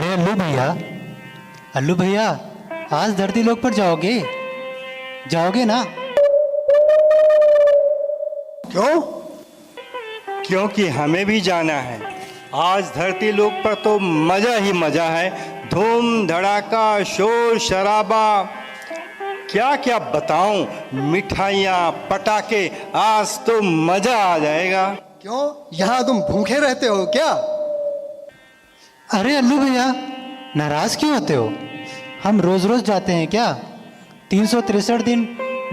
अरे अल्लू भैया आज धरती लोक पर जाओगे ना? क्यों? क्योंकि हमें भी जाना है। आज धरती लोक पर तो मजा ही मजा है, धूम धड़ाका शोर शराबा, क्या क्या बताऊं, मिठाइयाँ पटाखे, आज तो मजा आ जाएगा। क्यों, यहाँ तुम भूखे रहते हो क्या? अरे अल्लू भैया नाराज क्यों होते हो? हम रोज रोज जाते हैं क्या? 363 दिन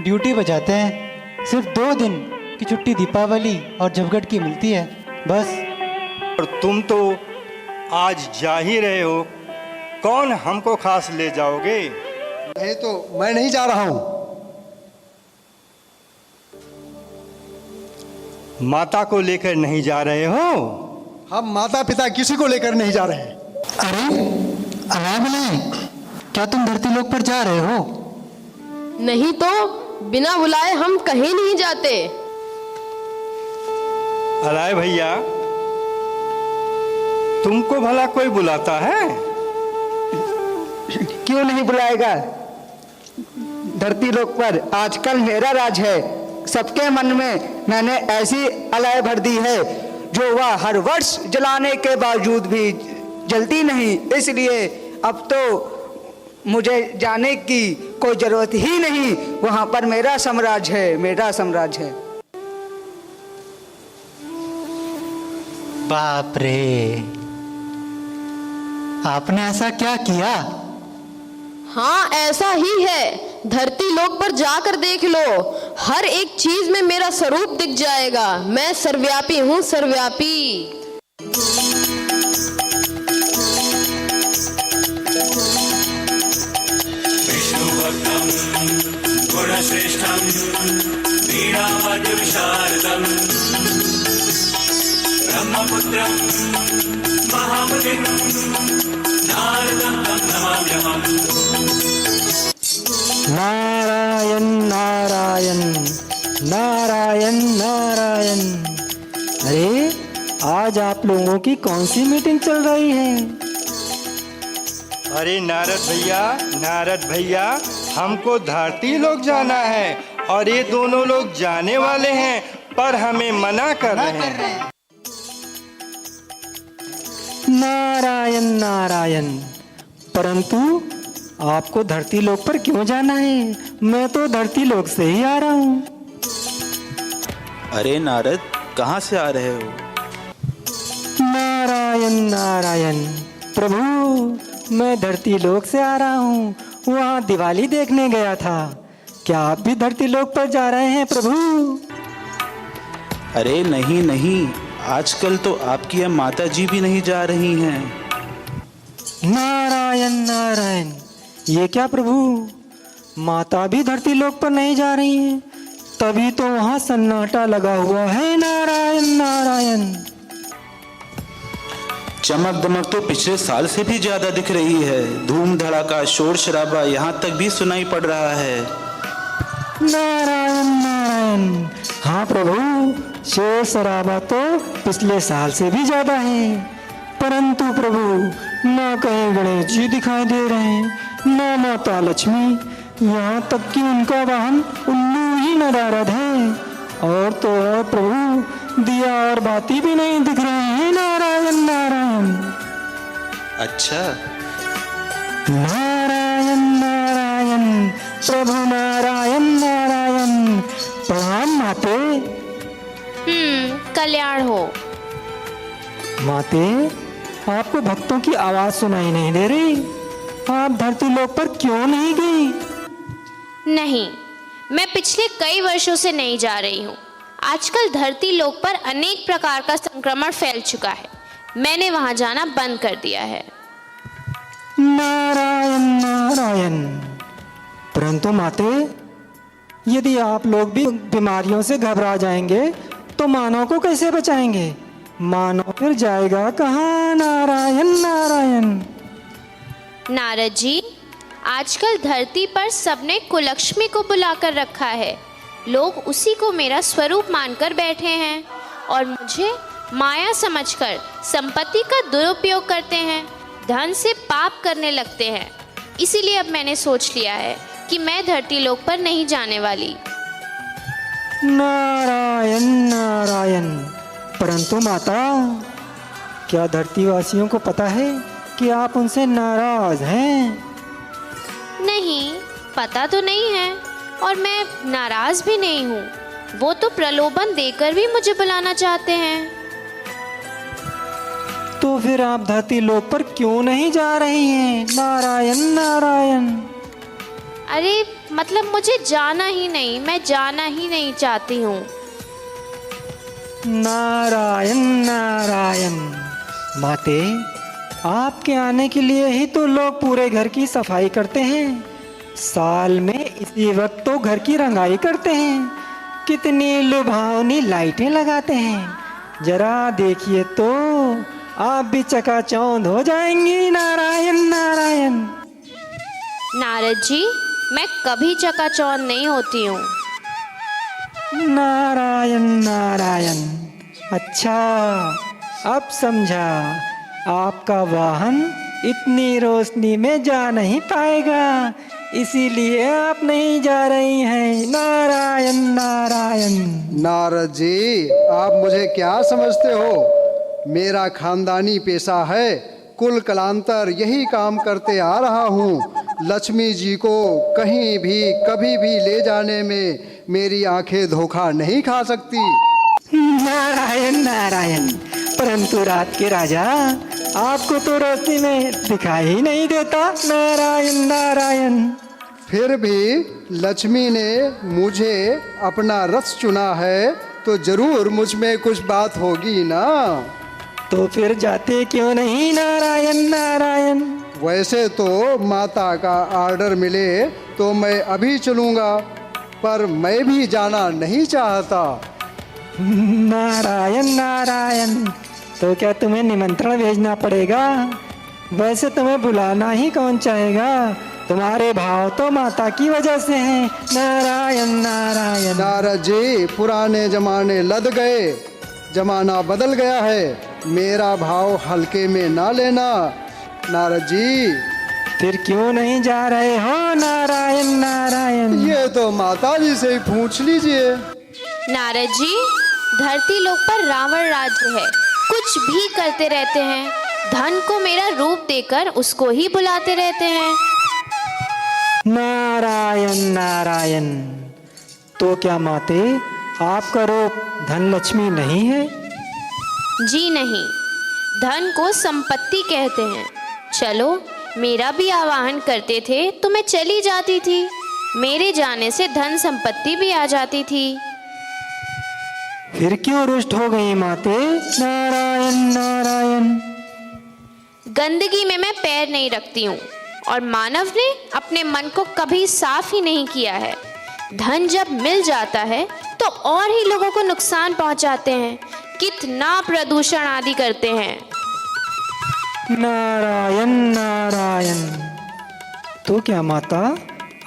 ड्यूटी बजाते हैं, सिर्फ 2 दिन की छुट्टी दीपावली और जबगट की मिलती है बस। और तुम तो आज जा ही रहे हो, कौन हमको खास ले जाओगे? नहीं तो मैं नहीं जा रहा हूँ। माता को लेकर नहीं जा रहे हो? हम माता पिता किसी को लेकर नहीं जा रहे हैं। अरे अलाय क्या तुम धरती लोक पर जा रहे हो? नहीं तो बिना बुलाए हम कहीं नहीं जाते। अलाय भैया, तुमको भला कोई बुलाता है? क्यों नहीं बुलाएगा? धरती लोक पर आजकल मेरा राज है। सबके मन में मैंने ऐसी अलाय भर दी है जो वह हर वर्ष जलाने के बावजूद भी जलती नहीं। इसलिए अब तो मुझे जाने की कोई जरूरत ही नहीं। वहां पर मेरा साम्राज्य है, मेरा साम्राज्य है। बाप रे, आपने ऐसा क्या किया? हाँ ऐसा ही है, धरती लोक पर जाकर देख लो, हर एक चीज में मेरा स्वरूप दिख जाएगा। मैं सर्वव्यापी हूँ, सर्वव्यापी। गुणश्रेष्ठं वीणावाद्यविशारदं ब्रह्मपुत्रं महामुनिं नारदं तं नमाम्यहम्। नारायण नारायण नारायण नारायण। अरे आज आप लोगों की कौन सी मीटिंग चल रही है? अरे नारद भैया, हमको धरती लोक जाना है और ये दोनों लोग जाने वाले हैं, पर हमें मना कर रहे हैं। नारायण नारायण, परंतु आपको धरती लोक पर क्यों जाना है? मैं तो धरती लोक से ही आ रहा हूँ। अरे नारद, कहाँ से आ रहे हो? नारायण नारायण प्रभु, मैं धरती लोक से आ रहा हूँ, वहाँ दिवाली देखने गया था। क्या आप भी धरती लोक पर जा रहे हैं प्रभु? अरे नहीं, आजकल तो आपकी माता जी भी नहीं जा रही हैं। नारायण नारायण, ये क्या प्रभु, माता भी धरती लोक पर नहीं जा रही हैं? तभी तो वहाँ सन्नाटा लगा हुआ है। नारायण नारायण। चमक दमक तो पिछले साल से भी ज्यादा दिख रही है। धूम धड़ाका शोर शराबा यहाँ तक भी सुनाई पड़ रहा है। नारायण नारायण, हाँ प्रभु, शोर शराबा तो पिछले साल से भी ज्यादा है, परंतु प्रभु न कहीं गणेश जी दिखाई दे रहे हैं, न माता लक्ष्मी, यहाँ तक कि उनका वाहन उल्लू ही नदारद है। और तो और प्रभु दिया और बाती भी नहीं दिख रहे हैं। नारायण नारायण। अच्छा, नारायण नारायण प्रभु, नारायण नारायण। प्रणाम माते। कल्याण हो। माते, आपको भक्तों की आवाज सुनाई नहीं दे रही? आप धरती लोक पर क्यों नहीं गई? नहीं, मैं पिछले कई वर्षों से नहीं जा रही हूँ। आजकल धरती लोक पर अनेक प्रकार का संक्रमण फैल चुका है, मैंने वहां जाना बंद कर दिया है। नारायण नारायण, परंतु माते, यदि आप लोग भी बीमारियों से घबरा जाएंगे तो मानव को कैसे बचाएंगे? मानव फिर जाएगा कहाँ? नारायण नारायण। नारद जी, आजकल धरती पर सबने कुलक्ष्मी को बुलाकर रखा है। लोग उसी को मेरा स्वरूप मानकर बैठे हैं और मुझे माया समझकर संपत्ति का दुरुपयोग करते हैं। धन से पाप करने लगते हैं। इसीलिए अब मैंने सोच लिया है कि मैं धरती लोक पर नहीं जाने वाली। नारायण नारायण। परंतु माता, क्या धरतीवासियों को पता है कि आप उनसे नाराज हैं? नहीं, पता तो नहीं है और मैं नाराज भी नहीं हूँ। वो तो प्रलोभन देकर भी मुझे बुलाना चाहते हैं। तो फिर आप धरती लोक पर क्यों नहीं जा रही हैं? नारायण नारायण। अरे मतलब मुझे जाना ही नहीं, मैं जाना ही नहीं चाहती हूँ। नारायण नारायण। माते, आपके आने के लिए ही तो लोग पूरे घर की सफाई करते हैं। साल में इसी वक्त तो घर की रंगाई करते हैं। कितनी लुभावनी लाइटें लगाते हैं। जरा देखिए तो आप भी चकाचौंध हो जाएंगी। नारायण नारायण। नारद जी, मैं कभी चकाचौंध नहीं होती हूँ। नारायण नारायण। अच्छा, अब समझा। आपका वाहन इतनी रोशनी में जा नहीं पाएगा, इसीलिए आप नहीं जा रही हैं। नारायण नारायण। नारद जी, आप मुझे क्या समझते हो? मेरा खानदानी पेशा है, कुल कलांतर यही काम करते आ रहा हूँ। लक्ष्मी जी को कहीं भी कभी भी ले जाने में मेरी आंखें धोखा नहीं खा सकती। नारायण नारायण। परंतु रात के राजा, आपको तो रोशनी में दिखाई ही नहीं देता। नारायण नारायण। फिर भी लक्ष्मी ने मुझे अपना रथ चुना है, तो जरूर मुझ में कुछ बात होगी ना। तो फिर जाते क्यों नहीं? नारायण नारायण। वैसे तो माता का ऑर्डर मिले तो मैं अभी चलूँगा, पर मैं भी जाना नहीं चाहता। नारायण नारायण। तो क्या तुम्हें निमंत्रण भेजना पड़ेगा? वैसे तुम्हें बुलाना ही कौन चाहेगा? तुम्हारे भाव तो माता की वजह से हैं। नारायण नारायण। नारद जी, पुराने जमाने लद गए, जमाना बदल गया है। मेरा भाव हल्के में ना लेना नारद जी। फिर क्यों नहीं जा रहे हो? नारायण नारायण। ये तो माता जी से ही पूछ लीजिए। नारद जी, धरती लोक पर रावण राज्य है, कुछ भी करते रहते हैं। धन को मेरा रूप देकर उसको ही बुलाते रहते हैं। नारायण नारायण। तो क्या माते, आपका रूप धन लक्ष्मी नहीं है? जी नहीं, धन को संपत्ति कहते हैं। चलो, मेरा भी आवाहन करते थे तो मैं चली जाती थी। मेरे जाने से धन संपत्ति भी आ जाती थी। फिर क्यों रुष्ट हो गई माते? नारायण नारायण। गंदगी में मैं पैर नहीं रखती हूँ और मानव ने अपने मन को कभी साफ ही नहीं किया है। धन जब मिल जाता है तो और ही लोगों को नुकसान पहुँचाते हैं। कितना प्रदूषण आदि करते हैं। नारायण नारायण। तो क्या माता,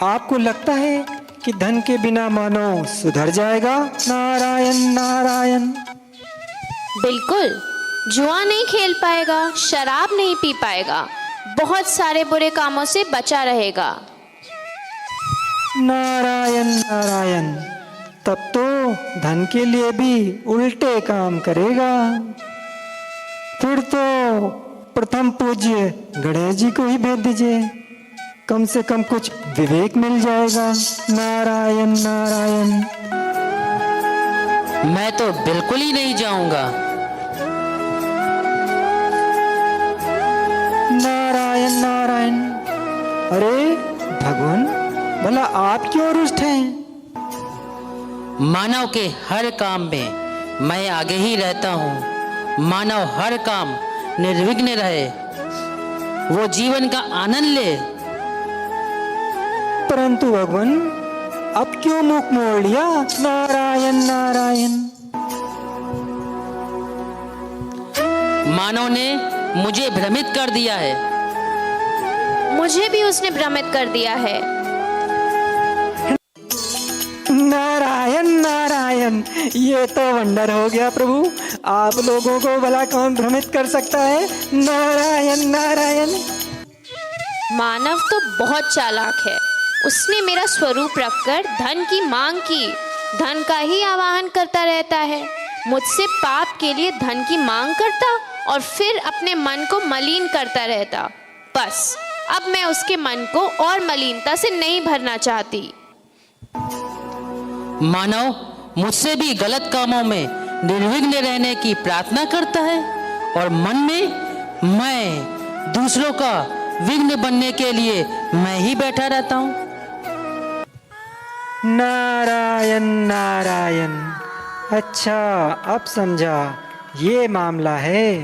आपको लगता है कि धन के बिना मानव सुधर जाएगा? नारायण नारायण। बिल्कुल, जुआ नहीं खेल पाएगा, शराब नहीं पी पाएगा, बहुत सारे बुरे कामों से बचा रहेगा। नारायण नारायण। तब तो धन के लिए भी उल्टे काम करेगा। फिर तो प्रथम पूज्य गणेश जी को ही भेज दीजिए, कम से कम कुछ विवेक मिल जाएगा। नारायण नारायण। मैं तो बिल्कुल ही नहीं जाऊंगा। नारायण नारायण। अरे भगवान, भला आप क्यों रुष्ट हैं? मानव के हर काम में मैं आगे ही रहता हूँ। मानव हर काम निर्विघ्न रहे, वो जीवन का आनंद ले। परंतु भगवान, अब क्यों मुख मोड़ लिया? नारायण नारायण। मानव ने मुझे भ्रमित कर दिया है। मुझे भी उसने भ्रमित कर दिया है। नारायण नारायण। ये तो वंडर हो गया प्रभु। आप लोगों को भला कौन भ्रमित कर सकता है? नारायण नारायण। मानव तो बहुत चालाक है। उसने मेरा स्वरूप रखकर धन की मांग की, धन का ही आवाहन करता रहता है। मुझसे पाप के लिए धन की मांग करता और फिर अपने मन को मलिन करता रहता। बस अब मैं उसके मन को और मलिनता से नहीं भरना चाहती। मानव मुझसे भी गलत कामों में निर्विघ्न रहने की प्रार्थना करता है और मन में मैं दूसरों का विघ्न बनने के लिए मैं ही बैठा रहता हूँ। नारायण नारायण। अच्छा, अब समझा, ये मामला है।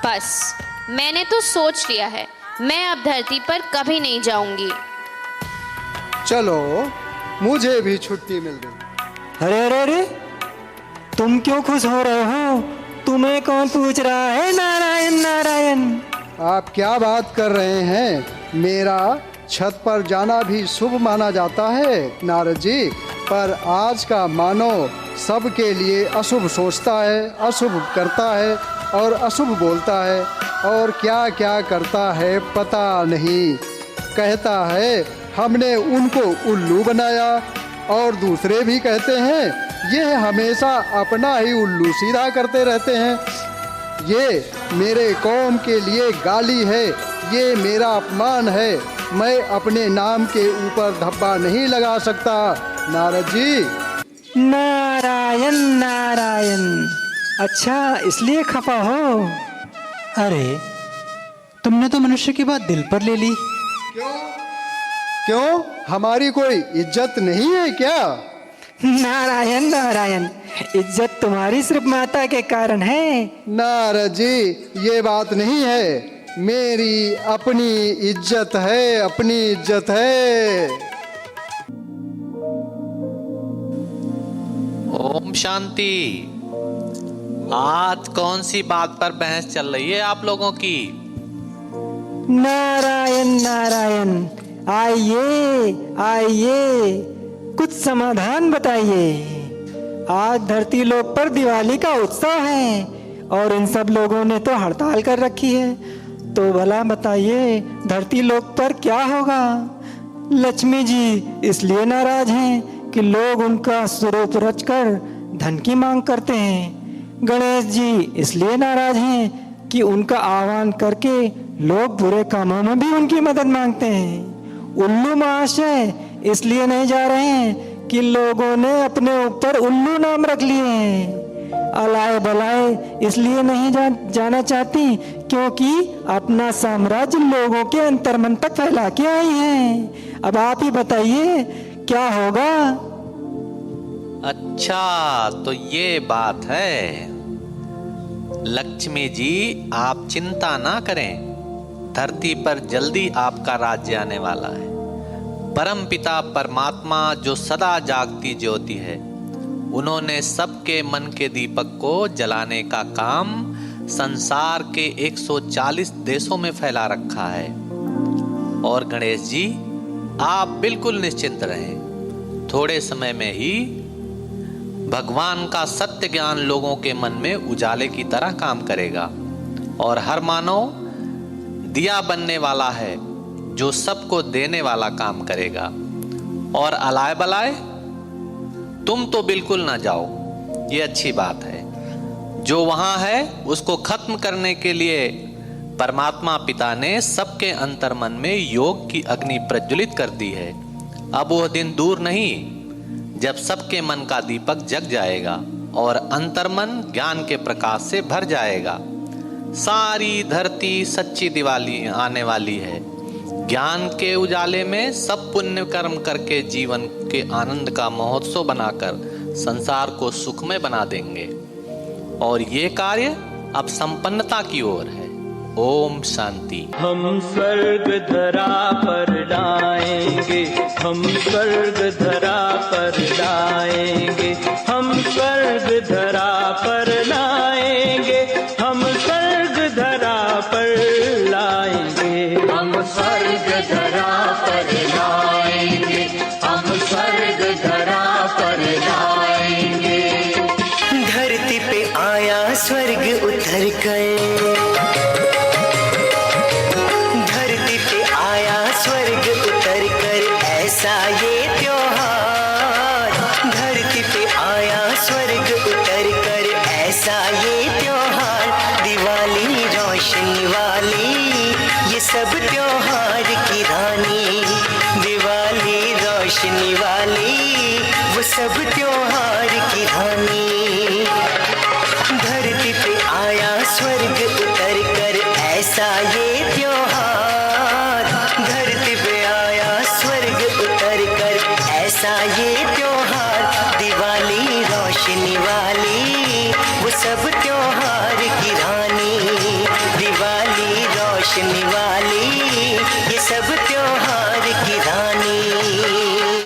बस मैंने तो सोच लिया है, मैं अब धरती पर कभी नहीं जाऊंगी। चलो, मुझे भी छुट्टी मिल गई। अरे अरे अरे, तुम क्यों खुश हो रहे हो? तुम्हें कौन पूछ रहा है? नारायण नारायण। आप क्या बात कर रहे हैं? मेरा छत पर जाना भी शुभ माना जाता है नारद जी, पर आज का मानव सबके लिए अशुभ सोचता है, अशुभ करता है और अशुभ बोलता है और क्या क्या करता है पता नहीं। कहता है हमने उनको उल्लू बनाया और दूसरे भी कहते हैं ये हमेशा अपना ही उल्लू सीधा करते रहते हैं। ये मेरे कौम के लिए गाली है, ये मेरा अपमान है। मैं अपने नाम के ऊपर धब्बा नहीं लगा सकता नारद जी। नारायण नारायण। अच्छा, इसलिए खफा हो? अरे तुमने तो मनुष्य की बात दिल पर ले ली। क्यों, हमारी कोई इज्जत नहीं है क्या? नारायण नारायण। इज्जत तुम्हारी सिर्फ माता के कारण है। नारद जी, ये बात नहीं है, मेरी अपनी इज्जत है, अपनी इज्जत है। ओम शांति। आज कौन सी बात पर बहस चल रही है आप लोगों की? नारायण नारायण। आइए आइए, कुछ समाधान बताइए। आज धरती लोक पर दिवाली का उत्सव है और इन सब लोगों ने तो हड़ताल कर रखी है, तो भला बताइए धरती लोक पर क्या होगा? लक्ष्मी जी इसलिए नाराज हैं कि लोग उनका स्वरूप रचकर धन की मांग करते हैं। गणेश जी इसलिए नाराज हैं कि उनका आह्वान करके लोग बुरे कामों में भी उनकी मदद मांगते हैं। उल्लू महाशय इसलिए नहीं जा रहे हैं कि लोगों ने अपने ऊपर उल्लू नाम रख लिए हैं। अलाए बलाए इसलिए नहीं जाना चाहती क्योंकि अपना साम्राज्य लोगों के अंतर्मन तक फैला के आई हैं। अब आप ही बताइए क्या होगा? अच्छा, तो ये बात है। लक्ष्मी जी आप चिंता ना करें, धरती पर जल्दी आपका राज्य आने वाला है। परम पिता परमात्मा जो सदा जागती ज्योति है, उन्होंने सबके मन के दीपक को जलाने का काम संसार के 140 देशों में फैला रखा है। और गणेश जी आप बिल्कुल निश्चिंत रहें, थोड़े समय में ही भगवान का सत्य ज्ञान लोगों के मन में उजाले की तरह काम करेगा और हर मानव दिया बनने वाला है जो सबको देने वाला काम करेगा। और अलाए बलाए तुम तो बिल्कुल ना जाओ, ये अच्छी बात है। जो वहां है उसको खत्म करने के लिए परमात्मा पिता ने सबके अंतर्मन में योग की अग्नि प्रज्वलित कर दी है। अब वह दिन दूर नहीं जब सबके मन का दीपक जग जाएगा और अंतर्मन ज्ञान के प्रकाश से भर जाएगा। सारी धरती सच्ची दिवाली आने वाली है। ज्ञान के उजाले में सब पुण्य कर्म करके जीवन के आनंद का महोत्सव बनाकर संसार को सुखमय बना देंगे और ये कार्य अब संपन्नता की ओर है। ओम शांति। हम स्वर्ग धरा पर लाएंगे, हम स्वर्ग धरा पर लाएंगे, हम स्वर्ग धरा पर लाएंगे, हम स्वर्ग धरा पर लाएंगे, हम स्वर्ग धरा पर लाएंगे, हम स्वर्ग धरा पर लाएंगे। धरती पे सब